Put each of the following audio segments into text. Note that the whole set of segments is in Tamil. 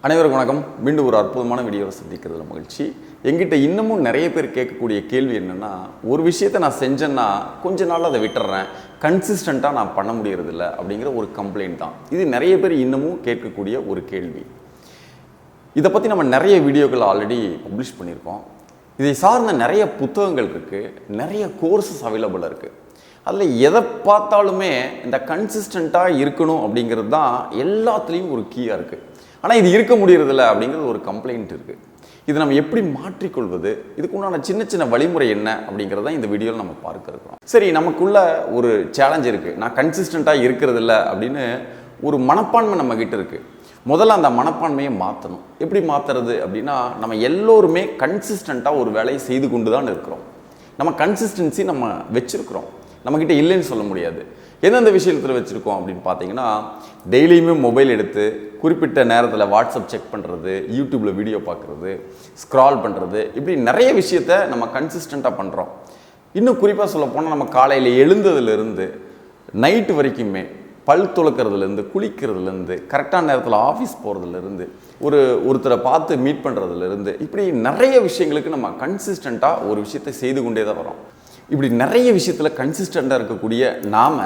அனைவருக்கும் வணக்கம். மீண்டும் ஒரு அற்புதமான வீடியோவை சந்திக்கிறதுல மகிழ்ச்சி. எங்கிட்ட இன்னமும் நிறைய பேர் கேட்கக்கூடிய கேள்வி என்னென்னா, ஒரு விஷயத்தை நான் செஞ்சேன்னா கொஞ்ச நாள் அதை விட்டுறேன், கன்சிஸ்டண்ட்டாக நான் பண்ண முடியறதில்ல அப்படிங்கிற ஒரு கம்ப்ளைண்ட் தான். இது நிறைய பேர் இன்னமும் கேட்கக்கூடிய ஒரு கேள்வி. இதை பற்றி நம்ம நிறைய வீடியோக்கள் ஆல்ரெடி பப்ளிஷ் பண்ணியிருக்கோம். இதை சார்ந்த நிறைய புத்தகங்கள் இருக்குது, நிறைய கோர்சஸ் அவைலபிளாக இருக்குது. அதில் எதை பார்த்தாலுமே இந்த கன்சிஸ்டண்ட்டாக இருக்கணும் அப்படிங்கிறது தான் எல்லாத்துலேயும் ஒரு கீயாக இருக்குது. ஆனால் இது இருக்க முடியறதில்ல அப்படிங்கிறது ஒரு கம்ப்ளைண்ட் இருக்குது. இதை நம்ம எப்படி மாற்றிக்கொள்வது, இதுக்கு உண்டான சின்ன சின்ன வழிமுறை என்ன அப்படிங்கிறத இந்த வீடியோவில் நம்ம பார்க்க இருக்கிறோம். சரி, நமக்குள்ள ஒரு சேலஞ்ச் இருக்குது. நான் கன்சிஸ்டண்ட்டாக இருக்கிறதில்ல அப்படின்னு ஒரு மனப்பான்மை நம்மக்கிட்ட இருக்குது. முதல்ல அந்த மனப்பான்மையை மாற்றணும். எப்படி மாற்றுறது அப்படின்னா, நம்ம எல்லோருமே கன்சிஸ்டண்ட்டாக ஒரு வேலையை செய்து கொண்டு தான் இருக்கிறோம். நம்ம கன்சிஸ்டன்சி நம்ம வச்சுருக்கிறோம், நம்மக்கிட்ட இல்லைன்னு சொல்ல முடியாது. எந்தெந்த விஷயத்தில் வச்சுருக்கோம் அப்படின்னு பார்த்தீங்கன்னா, டெய்லியுமே மொபைல் எடுத்து குறிப்பிட்ட நேரத்தில் வாட்ஸ்அப் செக் பண்ணுறது, யூடியூப்பில் வீடியோ பார்க்குறது, ஸ்க்ரால் பண்ணுறது, இப்படி நிறைய விஷயத்த நம்ம கன்சிஸ்டண்ட்டாக பண்ணுறோம். இன்னும் குறிப்பாக சொல்ல போனால், நம்ம காலையில் எழுந்ததுலேருந்து நைட்டு வரைக்குமே பல் துளக்கிறதுலேருந்து, குளிக்கிறதுலேருந்து, கரெக்டான நேரத்தில் ஆஃபீஸ் போகிறதுலேருந்து, ஒருத்தரை பார்த்து மீட் பண்ணுறதுலேருந்து, இப்படி நிறைய விஷயங்களுக்கு நம்ம கன்சிஸ்டண்ட்டாக ஒரு விஷயத்தை செய்து கொண்டே தான் வரோம். இப்படி நிறைய விஷயத்தில் கன்சிஸ்டண்ட்டாக இருக்கக்கூடிய நாம்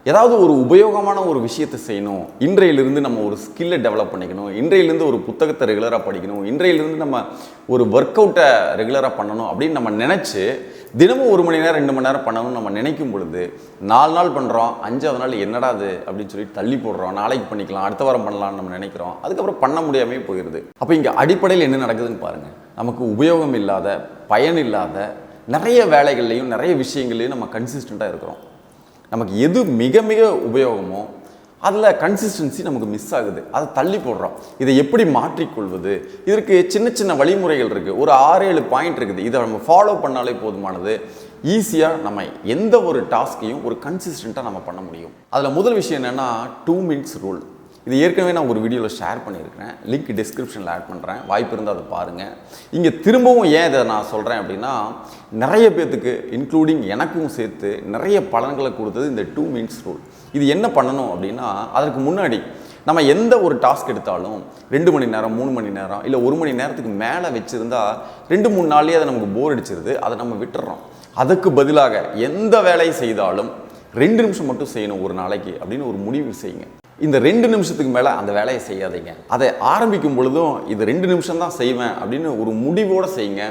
ஏதாவது ஒரு உபயோகமான ஒரு விஷயத்தை செய்யணும், இன்றையிலிருந்து நம்ம ஒரு ஸ்கில்லை டெவலப் பண்ணிக்கணும், இன்றையிலேருந்து ஒரு புத்தகத்தை ரெகுலராக படிக்கணும், இன்றையிலிருந்து நம்ம ஒரு ஒர்க் அவுட்டை ரெகுலராக பண்ணணும் அப்படின்னு நம்ம நினச்சி தினமும் 1 மணி நேரம் 2 மணி நேரம் பண்ணணும்னு நம்ம நினைக்கும் பொழுது 4 நாள் பண்ணுறோம், 5ஆவது நாள் என்னடாது அப்படின்னு சொல்லி தள்ளி போடுறோம். நாளைக்கு பண்ணிக்கலாம், அடுத்த வாரம் பண்ணலாம்னு நம்ம நினைக்கிறோம். அதுக்கப்புறம் பண்ண முடியாமே போயிடுது. அப்போ இங்கே அடிப்படையில் என்ன நடக்குதுன்னு பாருங்கள். நமக்கு உபயோகம் இல்லாத, பயன் இல்லாத நிறைய வேலைகள்லையும் நிறைய விஷயங்கள்லையும் நம்ம கன்சிஸ்டண்ட்டாக இருக்கிறோம். நமக்கு எது மிக மிக உபயோகமோ அதில் கன்சிஸ்டன்சி நமக்கு மிஸ் ஆகுது, அதை தள்ளி போடுறோம். இதை எப்படி மாற்றிக்கொள்வது? இதற்கு சின்ன சின்ன வழிமுறைகள் இருக்குது, ஒரு 6-7 பாயிண்ட் இருக்குது. இதை நம்ம ஃபாலோ பண்ணாலே போதுமானது. ஈஸியாக நம்ம எந்த ஒரு டாஸ்கையும் ஒரு கன்சிஸ்டண்ட்டாக நம்ம பண்ண முடியும். அதில் முதல் விஷயம் என்னென்னா 2 மினிட்ஸ் ரூல். இது ஏற்கனவே நான் ஒரு வீடியோவில் ஷேர் பண்ணியிருக்கிறேன், லிங்க் டிஸ்கிரிப்ஷனில் ஆட் பண்ணுறேன், வாய்ப்பு இருந்தால் அதை பாருங்கள். இங்கே திரும்பவும் ஏன் இதை நான் சொல்கிறேன் அப்படின்னா, நிறைய பேர்த்துக்கு இன்க்ளூடிங் எனக்கும் சேர்த்து நிறைய பலன்களை கொடுத்தது இந்த 2 மினிட்ஸ் ரூல். இது என்ன பண்ணணும் அப்படின்னா, அதற்கு முன்னாடி நம்ம எந்த ஒரு டாஸ்க் எடுத்தாலும் 2 மணி நேரம் 3 மணி நேரம் இல்லை 1 மணி நேரத்துக்கு மேலே வச்சுருந்தா 2-3 நாள்லேயே அதை நமக்கு போர் அடிச்சிருது, அதை நம்ம விட்டுறோம். அதுக்கு பதிலாக எந்த வேலையை செய்தாலும் 2 நிமிஷம் மட்டும் செய்யணும் ஒரு நாளைக்கு அப்படின்னு ஒரு முடிவு செய்யுங்க. இந்த 2 நிமிஷத்துக்கு மேலே அந்த வேலையை செய்யாதீங்க. அதை ஆரம்பிக்கும் பொழுதும் இது 2 நிமிஷம் தான் செய்வேன் அப்படின்னு ஒரு முடிவோடு செய்யுங்க.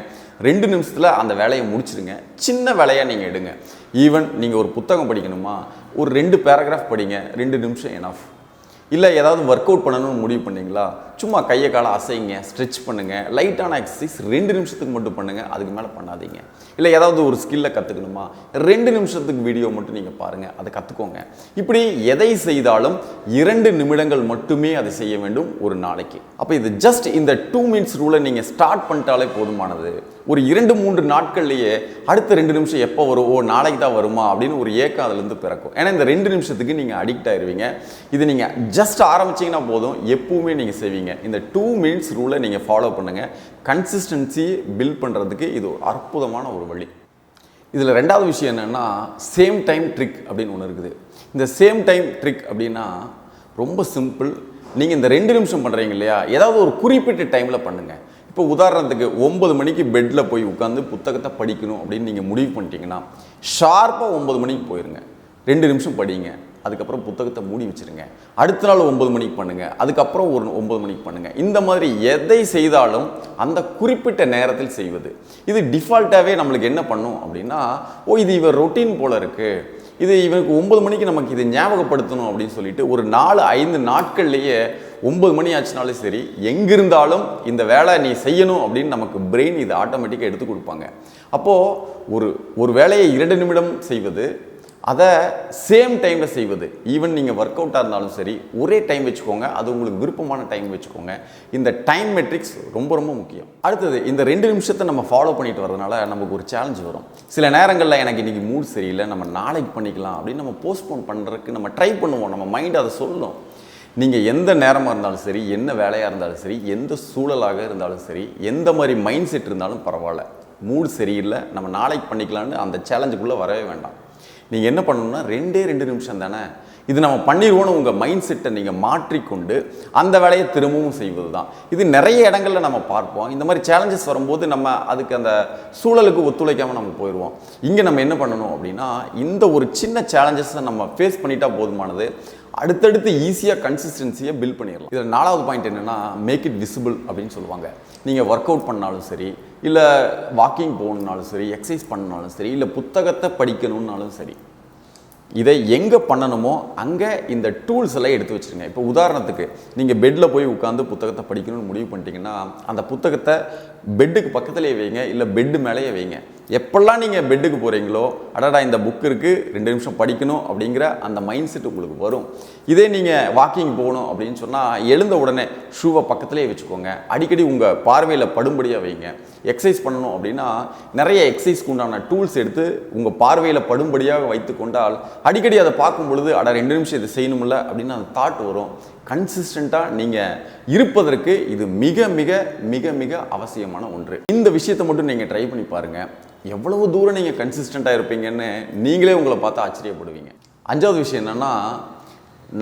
2 நிமிஷத்தில் அந்த வேலையை முடிச்சிடுங்க. சின்ன வேலையாக நீங்கள் எடுங்க. ஈவன் நீங்கள் ஒரு புத்தகம் படிக்கணுமா, ஒரு 2 பேராகிராஃப் படிங்க, 2 நிமிஷம் எனஃப். இல்லை ஏதாவது ஒர்க் அவுட் பண்ணணும்னு முடிவு பண்ணிங்களா, சும்மா கையை காலை அசைங்க, ஸ்ட்ரெச் பண்ணுங்கள், லைட்டான எக்ஸசைஸ் 2 நிமிஷத்துக்கு மட்டும் பண்ணுங்கள், அதுக்கு மேலே பண்ணாதீங்க. இல்லை ஏதாவது ஒரு ஸ்கில்லை கற்றுக்கணுமா, 2 நிமிஷத்துக்கு வீடியோ மட்டும் நீங்கள் பாருங்கள், அதை கற்றுக்கோங்க. இப்படி எதை செய்தாலும் 2 நிமிடங்கள் மட்டுமே அதை செய்ய வேண்டும் ஒரு நாளைக்கு. அப்போ இது ஜஸ்ட் இந்த 2 மினிட்ஸ் ரூலை நீங்கள் ஸ்டார்ட் பண்ணிட்டாலே போதுமானது. ஒரு 2-3 நாட்கள்லேயே அடுத்த 2 நிமிஷம் எப்போ வரும், நாளைக்கு தான் வருமா அப்படின்னு ஒரு ஏக்கம் அதுலேருந்து பிறக்கும். ஏன்னா இந்த 2 நிமிஷத்துக்கு நீங்கள் அடிக்ட் ஆயிடுவீங்க. இது நீங்கள் ஜஸ்ட் ஆரம்பிச்சிங்கன்னா போதும், எப்பவுமே நீங்கள் செய்வீங்க. இந்த 2 மினிட்ஸ் ரூலை நீங்கள் ஃபாலோ பண்ணுங்கள். கன்சிஸ்டன்சி பில்ட் பண்ணுறதுக்கு இது ஒரு அற்புதமான ஒரு வழி. இதில் 2வது விஷயம் என்னென்னா, சேம் டைம் ட்ரிக் அப்படின்னு ஒன்று இருக்குது. இந்த சேம் டைம் ட்ரிக் அப்படின்னா ரொம்ப சிம்பிள். நீங்கள் இந்த 2 நிமிஷம் பண்ணுறீங்க இல்லையா, ஏதாவது ஒரு குறிப்பிட்ட டைமில் பண்ணுங்கள். இப்போ உதாரணத்துக்கு 9 மணிக்கு பெட்டில் போய் உட்காந்து புத்தகத்தை படிக்கணும் அப்படின்னு நீங்கள் முடிவு பண்ணிட்டீங்கன்னா, ஷார்ப்பாக 9 மணிக்கு போயிருங்க, 2 நிமிஷம் படிங்க, அதுக்கப்புறம் புத்தகத்தை மூடி வச்சுருங்க. அடுத்த நாள் 9 மணிக்கு பண்ணுங்கள், அதுக்கப்புறம் ஒரு 9 மணிக்கு பண்ணுங்கள். இந்த மாதிரி எதை செய்தாலும் அந்த குறிப்பிட்ட நேரத்தில் செய்வது. இது டிஃபால்ட்டாகவே நம்மளுக்கு என்ன பண்ணும் அப்படின்னா, இது இவர் ரொட்டீன் போல் இருக்குது, இது இவனுக்கு 9 மணிக்கு நமக்கு இதை ஞாபகப்படுத்தணும் அப்படின்னு சொல்லிட்டு ஒரு 4-5 நாட்கள்லேயே 9 மணி ஆச்சுனாலும் சரி, எங்கிருந்தாலும் இந்த வேலை நீ செய்யணும் அப்படின்னு நமக்கு பிரெயின் இதை ஆட்டோமேட்டிக்காக எடுத்து கொடுப்பாங்க. அப்போது ஒரு வேலையை 2 நிமிடம் செய்வது, அதை சேம் டைமில் செய்வது. ஈவன் நீங்கள் ஒர்க் அவுட்டாக இருந்தாலும் சரி, ஒரே டைம் வச்சுக்கோங்க, அது உங்களுக்கு விருப்பமான டைம் வச்சுக்கோங்க. இந்த டைம் மெட்ரிக்ஸ் ரொம்ப ரொம்ப முக்கியம். அடுத்தது, இந்த 2 நிமிஷத்தை நம்ம ஃபாலோ பண்ணிட்டு வரதுனால நமக்கு ஒரு சேலஞ்ச் வரும். சில நேரங்களில் எனக்கு இன்றைக்கி மூட் சரியில்லை, நம்ம நாளைக்கு பண்ணிக்கலாம் அப்படின்னு நம்ம போஸ்ட்போன் பண்ணுறதுக்கு நம்ம ட்ரை பண்ணுவோம். நம்ம மைண்ட் அதை சொல்லும். நீங்கள் எந்த நேரமாக இருந்தாலும் சரி, என்ன வேலையாக இருந்தாலும் சரி, எந்த சூழலாக இருந்தாலும் சரி, எந்த மாதிரி மைண்ட் செட் இருந்தாலும் பரவாயில்ல, மூட் சரியில்லை, நம்ம நாளைக்கு பண்ணிக்கலான்னு அந்த சேலஞ்சுக்குள்ளே வரவே வேண்டாம். நீங்கள் என்ன பண்ணணும்னா, 2 நிமிஷம் தானே, இது நம்ம பண்ணிடுவோன்னு உங்கள் மைண்ட் செட்டை நீங்கள் மாற்றிக்கொண்டு அந்த வேலையை திரும்பவும் செய்வது தான். இது நிறைய இடங்களில் நம்ம பார்ப்போம். இந்த மாதிரி சேலஞ்சஸ் வரும்போது நம்ம அதுக்கு அந்த சூழலுக்கு ஒத்துழைக்காமல் நம்ம போயிடுவோம். இங்கே நம்ம என்ன பண்ணணும் அப்படின்னா, இந்த ஒரு சின்ன சேலஞ்சஸை நம்ம ஃபேஸ் பண்ணிட்டா போதுமானது. அடுத்தடுத்து ஈஸியாக கன்சிஸ்டன்சியை பில்ட் பண்ணிடலாம். இதில் 4வது பாயிண்ட் என்னென்னா, மேக் இட் விசிபிள் அப்படின்னு சொல்லுவாங்க. நீங்கள் ஒர்க் அவுட் பண்ணாலும் சரி, இல்லை வாக்கிங் போகணுன்னாலும் சரி, எக்ஸசைஸ் பண்ணாலும் சரி, இல்லை புத்தகத்தை படிக்கணுன்னாலும் சரி, இதை எங்கே பண்ணணுமோ அங்கே இந்த டூல்ஸ் எல்லாம் எடுத்து வச்சுருங்க. இப்போ உதாரணத்துக்கு நீங்கள் பெட்டில் போய் உட்காந்து புத்தகத்தை படிக்கணும்னு முடிவு பண்ணிட்டீங்கன்னா, அந்த புத்தகத்தை பெட்டுக்கு பக்கத்துலேயே வைங்க, இல்லை பெட்டு மேலேயே வைங்க. எப்பெல்லாம் நீங்கள் பெட்டுக்கு போகிறீங்களோ, அடடா இந்த புக் இருக்குது, 2 நிமிஷம் படிக்கணும் அப்படிங்கிற அந்த மைண்ட் செட் உங்களுக்கு வரும். இதே நீங்கள் வாக்கிங் போகணும் அப்படின்னு சொன்னால், எழுந்த உடனே ஷூவை பக்கத்துலேயே வச்சுக்கோங்க. அடிக்கடி உங்கள் பார்வையில் படும்படியாக வைங்க. எக்ஸசைஸ் பண்ணணும் அப்படின்னா நிறைய எக்ஸசைஸ்க்கு உண்டான டூல்ஸ் எடுத்து உங்கள் பார்வையில் படும்படியாக வைத்து கொண்டால், அடிக்கடி அதை பார்க்கும் பொழுது அட 2 நிமிஷம் இது செய்யணும்ல அப்படின்னு அந்த தாட் வரும். கன்சிஸ்டண்ட்டாக நீங்கள் இருப்பதற்கு இது மிக மிக மிக மிக அவசியமான ஒன்று. இந்த விஷயத்தை மட்டும் நீங்கள் ட்ரை பண்ணி பாருங்கள். எவ்வளவு தூரம் நீங்கள் கன்சிஸ்டண்ட்டாக இருப்பீங்கன்னு நீங்களே உங்களை பார்த்து ஆச்சரியப்படுவீங்க. 5வது விஷயம் என்னென்னா,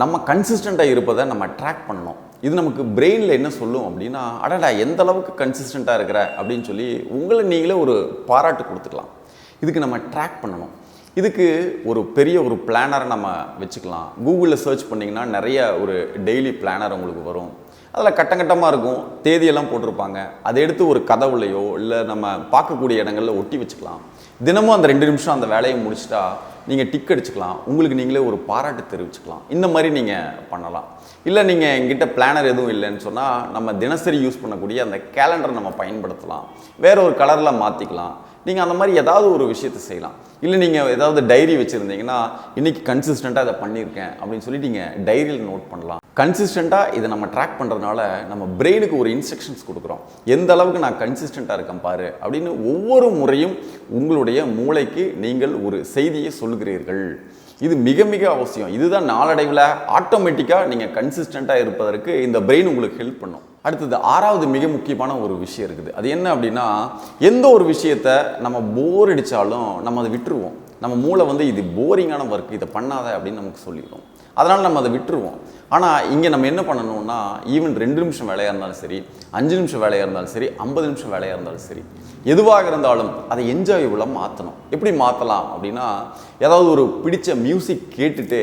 நம்ம கன்சிஸ்டண்ட்டாக இருப்பதை நம்ம ட்ராக் பண்ணணும். இது நமக்கு பிரெயினில் என்ன சொல்லும் அப்படின்னா, அடடா எந்த அளவுக்கு கன்சிஸ்டண்ட்டாக இருக்கிற அப்படின்னு சொல்லி உங்களை நீங்களே ஒரு பாராட்டு கொடுத்துக்கலாம். இதுக்கு நம்ம ட்ராக் பண்ணணும். இதுக்கு ஒரு பெரிய ஒரு பிளானரை நம்ம வச்சுக்கலாம். கூகுளில் சர்ச் பண்ணிங்கன்னா நிறைய ஒரு டெய்லி பிளானர் உங்களுக்கு வரும். அதில் கட்டங்கட்டமாக இருக்கும், தேதியெல்லாம் போட்டிருப்பாங்க. அதை எடுத்து ஒரு கதவுலையோ இல்லை நம்ம பார்க்கக்கூடிய இடங்களில் ஒட்டி வச்சுக்கலாம். தினமும் அந்த 2 நிமிஷம் அந்த வேலையை முடிச்சிட்டா நீங்கள் டிக் அடிச்சுக்கலாம். உங்களுக்கு நீங்களே ஒரு பாராட்டு தெரிவிச்சுக்கலாம். இந்த மாதிரி நீங்கள் பண்ணலாம். இல்லை நீங்கள் எங்கிட்ட பிளானர் எதுவும் இல்லைன்னு சொன்னால், நம்ம தினசரி யூஸ் பண்ணக்கூடிய அந்த கேலண்டரை நம்ம பயன்படுத்தலாம். வேற ஒரு கலரில் மாற்றிக்கலாம். நீங்கள் அந்த மாதிரி ஏதாவது ஒரு விஷயத்தை செய்யலாம். இல்லை நீங்கள் ஏதாவது டைரி வச்சுருந்தீங்கன்னா, இன்றைக்கி கன்சிஸ்டண்ட்டாக இதை பண்ணியிருக்கேன் அப்படின்னு சொல்லி நீங்கள் டைரியில் நோட் பண்ணலாம். கன்சிஸ்டண்ட்டாக இதை நம்ம ட்ராக் பண்ணுறதுனால நம்ம பிரெயினுக்கு ஒரு இன்ஸ்ட்ரக்ஷன்ஸ் கொடுக்குறோம். எந்த அளவுக்கு நான் கன்சிஸ்டண்ட்டாக இருக்கேன் பாரு அப்படின்னு ஒவ்வொரு முறையும் உங்களுடைய மூளைக்கு நீங்கள் ஒரு செய்தியை சொல்கிறீர்கள். இது மிக மிக அவசியம். இதுதான் நாளடைவில் ஆட்டோமேட்டிக்காக நீங்கள் கன்சிஸ்டண்ட்டாக இருப்பதற்கு இந்த பிரெயின் உங்களுக்கு ஹெல்ப் பண்ணும். அடுத்தது 6வது மிக முக்கியமான ஒரு விஷயம் இருக்குது. அது என்ன அப்படின்னா, எந்த ஒரு விஷயத்தை நம்ம போர் அடித்தாலும் நம்ம அதை விட்டுருவோம். நம்ம மூளை இது போரிங்கான ஒர்க், இதை பண்ணாத அப்படின்னு நமக்கு சொல்லிடுவோம். அதனால் நம்ம அதை விட்டுருவோம். ஆனால் இங்கே நம்ம என்ன பண்ணணும்னா, ஈவன் 2 நிமிஷம் வேலையாக இருந்தாலும் சரி, 5 நிமிஷம் வேலையாக இருந்தாலும் சரி, 50 நிமிஷம் வேலையாக இருந்தாலும் சரி, எதுவாக இருந்தாலும் அதை என்ஜாயபுளாக மாற்றணும். எப்படி மாற்றலாம் அப்படின்னா, ஏதாவது ஒரு பிடிச்ச மியூசிக் கேட்டுட்டு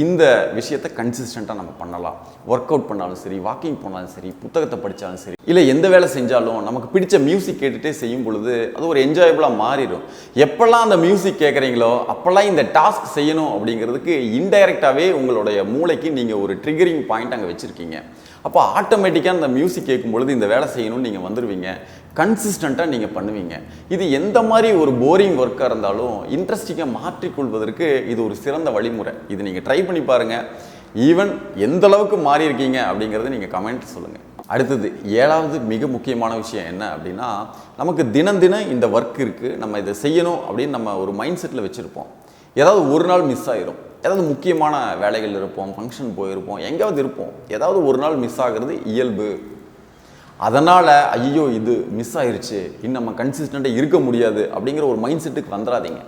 இந்த விஷயத்தை கன்சிஸ்டண்ட்டாக நம்ம பண்ணலாம். ஒர்க் அவுட் பண்ணாலும் சரி, வாக்கிங் போனாலும் சரி, புத்தகத்தை படித்தாலும் சரி, இல்லை எந்த வேலை செஞ்சாலும் நமக்கு பிடிச்ச மியூசிக் கேட்டுகிட்டே செய்யும் பொழுது அது ஒரு என்ஜாயபுளாக மாறிடும். எப்பெல்லாம் அந்த மியூசிக் கேட்குறீங்களோ அப்போல்லாம் இந்த டாஸ்க் செய்யணும் அப்படிங்கிறதுக்கு இன்டைரக்டாகவே உங்களுடைய மூளைக்கு நீங்கள் ஒரு ட்ரிகரிங் பாயிண்ட் அங்கே வச்சுருக்கீங்க. அப்போ ஆட்டோமேட்டிக்காக அந்த மியூசிக் கேட்கும் பொழுது இந்த வேலை செய்யணும்னு நீங்கள் வந்துடுவீங்க. கன்சிஸ்டண்ட்டாக நீங்கள் பண்ணுவீங்க. இது எந்த மாதிரி ஒரு போரிங் ஒர்க்காக இருந்தாலும் இன்ட்ரெஸ்டிங்காக மாற்றிக்கொள்வதற்கு இது ஒரு சிறந்த வழிமுறை. இது நீங்கள் ட்ரை பண்ணி பாருங்கள். ஈவன் எந்த அளவுக்கு மாறி இருக்கீங்க அப்படிங்கிறத நீங்கள் கமெண்ட் சொல்லுங்கள். அடுத்தது 7வது மிக முக்கியமான விஷயம் என்ன அப்படின்னா, நமக்கு தினம் தினம் இந்த ஒர்க் இருக்குது, நம்ம இதை செய்யணும் அப்படின்னு நம்ம ஒரு மைண்ட் செட்டில் வச்சுருப்போம். ஏதாவது ஒரு நாள் மிஸ் ஆகிரும். ஏதாவது முக்கியமான வேலைகள் இருப்போம், ஃபங்க்ஷன் போயிருப்போம், எங்கேயாவது இருப்போம். ஏதாவது ஒரு நாள் மிஸ் ஆகிறது இயல்பு. அதனால் ஐயோ இது மிஸ் ஆயிடுச்சு, இன்னும் நம்ம கன்சிஸ்டண்ட்டாக இருக்க முடியாது அப்படிங்கிற ஒரு மைண்ட் செட்டுக்கு வந்துடாதீங்க.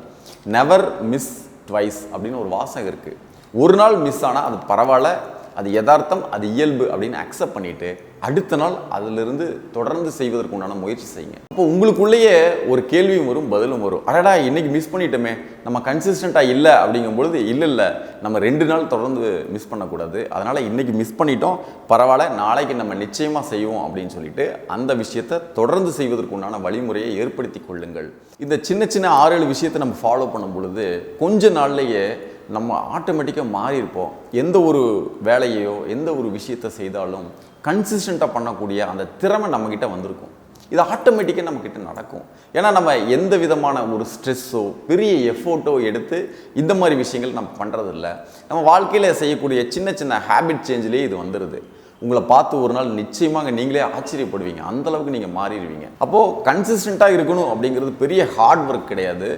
நெவர் மிஸ் ட்வைஸ் அப்படின்னு ஒரு வாசகம் இருக்குது. ஒரு நாள் மிஸ் ஆனால் அது பரவாயில்ல, அது யதார்த்தம், அது இயல்பு அப்படின்னு அக்செப்ட் பண்ணிவிட்டு அடுத்த நாள் அதிலிருந்து தொடர்ந்து செய்வதற்கு உண்டான முயற்சி செய்யுங்க. அப்போ உங்களுக்குள்ளேயே ஒரு கேள்வியும் வரும், பதிலும் வரும். அடடா இன்னைக்கு மிஸ் பண்ணிட்டோமே, நம்ம கன்சிஸ்டண்ட்டாக இல்லை அப்படிங்கும்பொழுது இல்லை நம்ம 2 நாள் தொடர்ந்து மிஸ் பண்ணக்கூடாது. அதனால் இன்றைக்கி மிஸ் பண்ணிட்டோம், பரவாயில்ல, நாளைக்கு நம்ம நிச்சயமாக செய்வோம் அப்படின்னு சொல்லிட்டு அந்த விஷயத்தை தொடர்ந்து செய்வதற்கு உண்டான வழிமுறையை ஏற்படுத்தி கொள்ளுங்கள். இந்த சின்ன சின்ன 6-7 விஷயத்தை நம்ம ஃபாலோ பண்ணும் பொழுது கொஞ்ச நாள்லேயே நம்ம ஆட்டோமேட்டிக்காக மாறியிருப்போம். எந்த ஒரு வேலையோ எந்த ஒரு விஷயத்தை செய்தாலும் கன்சிஸ்டண்ட்டாக பண்ணக்கூடிய அந்த திறமை நம்மக்கிட்ட வந்திருக்கும். இது ஆட்டோமேட்டிக்காக நம்மக்கிட்ட நடக்கும். ஏன்னா நம்ம எந்த விதமான ஒரு ஸ்ட்ரெஸ்ஸோ பெரிய எஃபோர்ட்டோ எடுத்து இந்த மாதிரி விஷயங்கள் நம்ம பண்ணுறதில்ல. நம்ம வாழ்க்கையில் செய்யக்கூடிய சின்ன சின்ன ஹேபிட் சேஞ்சிலேயே இது வந்துடுது. உங்களை பார்த்து ஒரு நாள் நிச்சயமாக நீங்களே ஆச்சரியப்படுவீங்க. அந்தளவுக்கு நீங்கள் மாறிடுவீங்க. அப்போது கன்சிஸ்டண்ட்டாக இருக்கணும் அப்படிங்கிறது பெரிய ஹார்ட் ஒர்க் கிடையாது,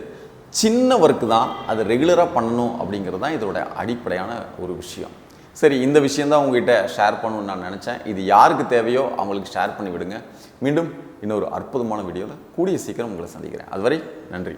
சின்ன ஒர்க்கு தான். அது ரெகுலராக பண்ணணும் அப்படிங்கிறது தான் இதோட அடிப்படையான ஒரு விஷயம். சரி, இந்த விஷயந்தான் உங்ககிட்ட ஷேர் பண்ணணும்னு நான் நினச்சேன். இது யாருக்கு தேவையோ அவங்களுக்கு ஷேர் பண்ணி விடுங்க. மீண்டும் இன்னொரு அற்புதமான வீடியோவில் கூடிய சீக்கிரம் உங்களை சந்திக்கிறேன். அதுவரை நன்றி.